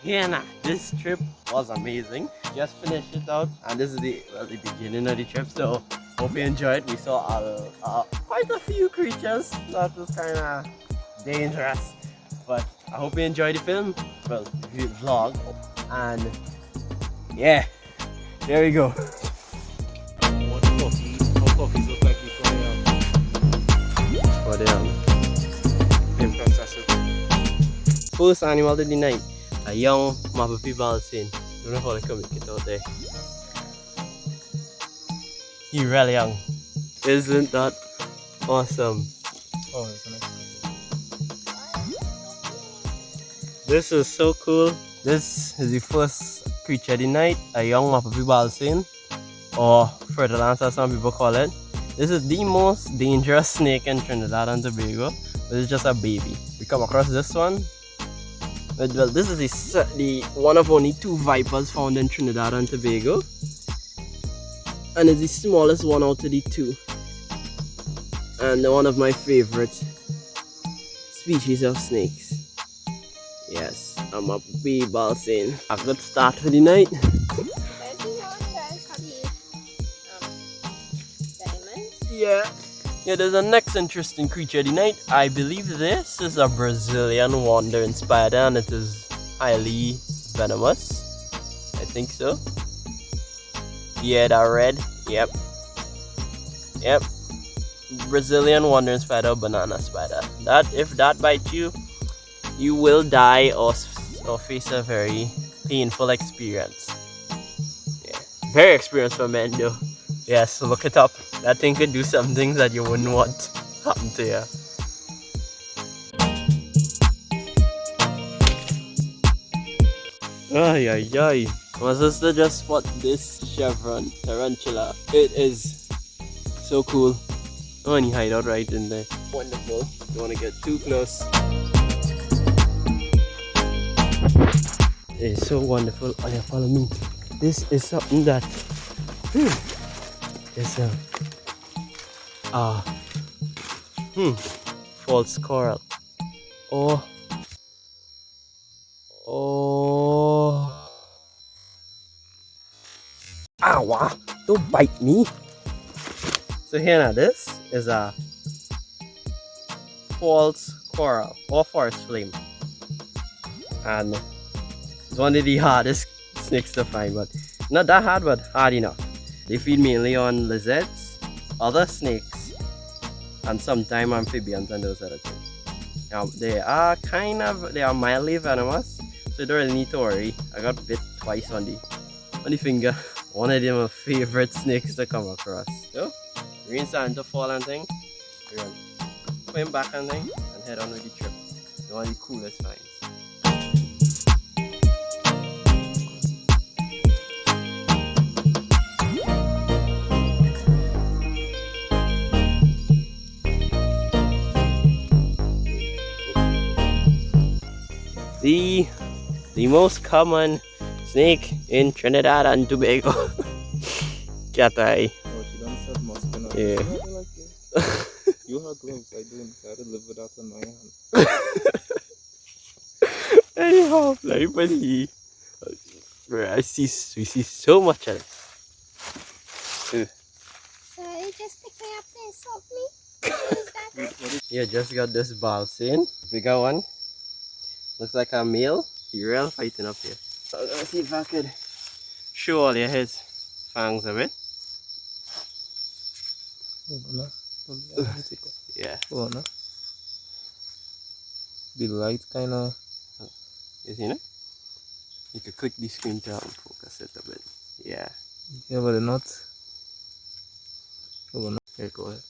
Yeah, nah, this trip was amazing. Just finished it out, and this is the beginning of the trip. So hope you enjoyed. We saw quite a few creatures. That was kind of dangerous, but I hope you enjoyed the film. Well, the vlog, and yeah, there we go. What coffee? How coffees look like before they process it. First animal of the night, a young Mapapi Balsin. Don't know how they can make it out there. He really young. Isn't that awesome? Oh, isn't it? This is so cool. This is the first creature of the night, a young Mapapi Balsin, or fertilizer as some people call it. This is the most dangerous snake in Trinidad and Tobago, but it's just a baby. We come across this one. Well, this is the one of only 2 vipers found in Trinidad and Tobago, and it's the smallest one out of the 2, and one of my favorite species of snakes. Yes, I'm a bee balsin. A good start for the night. Yeah. Yeah, there's a next interesting creature of the night. I believe this is a Brazilian wandering spider, and it is highly venomous. I think so. Yeah, that red. Yep. Yep. Brazilian wandering spider, banana spider. That if that bites you, you will die or face a very painful experience. Yeah. Very experienced for men though. Yes, look it up. That thing could do some things that you wouldn't want happen to you. Ay, ay, ay. My sister just spot this chevron tarantula. It is so cool. Oh, and he hide out right in there. Wonderful. Don't want to get too close. It is so wonderful. Oh yeah, follow me. This is something that is false coral. Oh. Ow, don't bite me. So here now, this is a false coral or forest flame, and it's one of the hardest snakes to find, but not that hard, but hard enough. They feed mainly on lizards, other snakes, and sometimes amphibians and those other things. Now they are mildly venomous, so you don't really need to worry. I got bit twice on the finger. One of them my favorite snakes to come across. So rain starting to fall and thing. We're gonna put him back and thing and head on with the trip. One of the coolest finds. The most common snake in Trinidad and Tobago. Cat eye. Oh, she done said muscular. Yeah. You have gloves, I don't. I had to live with that in my hand. Anyhow, everybody. We see so much of it. So you just picking up this of me? Yeah, just got this balsin. Bigger one. Looks like a male. You're real fighting up here. So let's see if I could show all your his fangs a bit. Yeah. Oh, no. The light kind of. You see it? You could click the screen to focus it a bit. Yeah. Yeah, but they're not. Oh, no. Here, go ahead.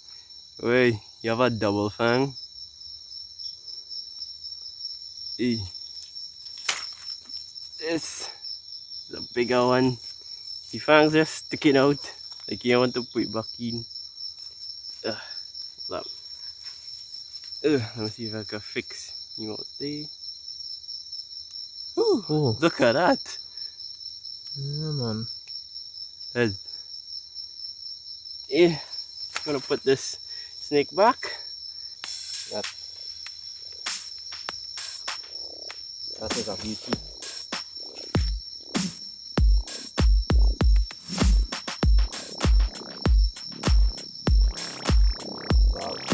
Wait, you have a double fang? This is a bigger one. The fangs are sticking out like you want to put it back in. Let me see if I can fix you out there. Ooh, Oh. look at that. Yeah, man. Yeah, gonna put this snake back. That is a beauty.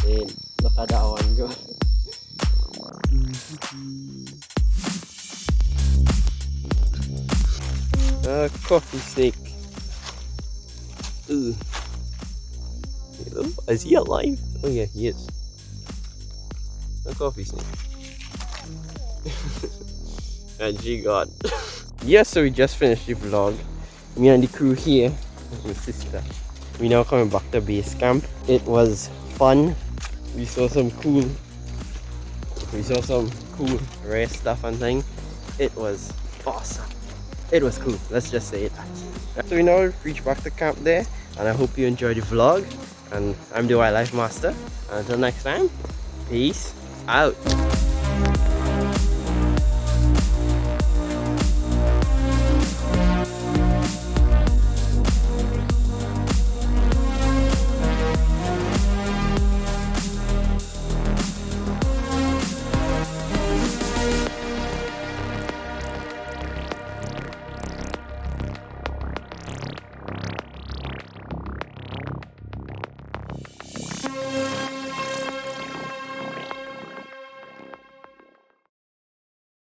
Insane. Look at that one go. Coffee snake. Ooh. Hello? Is he alive? Oh yeah, he is. A coffee snake. And G God. Yeah, so we just finished the vlog. Me and the crew here with my sister. We now coming back to base camp. It was fun. We saw some cool rare stuff and things. It was awesome. It was cool. Let's just say it. So we now reach back to camp there, and I hope you enjoyed the vlog. And I'm the Wildlife Master. And until next time, peace out.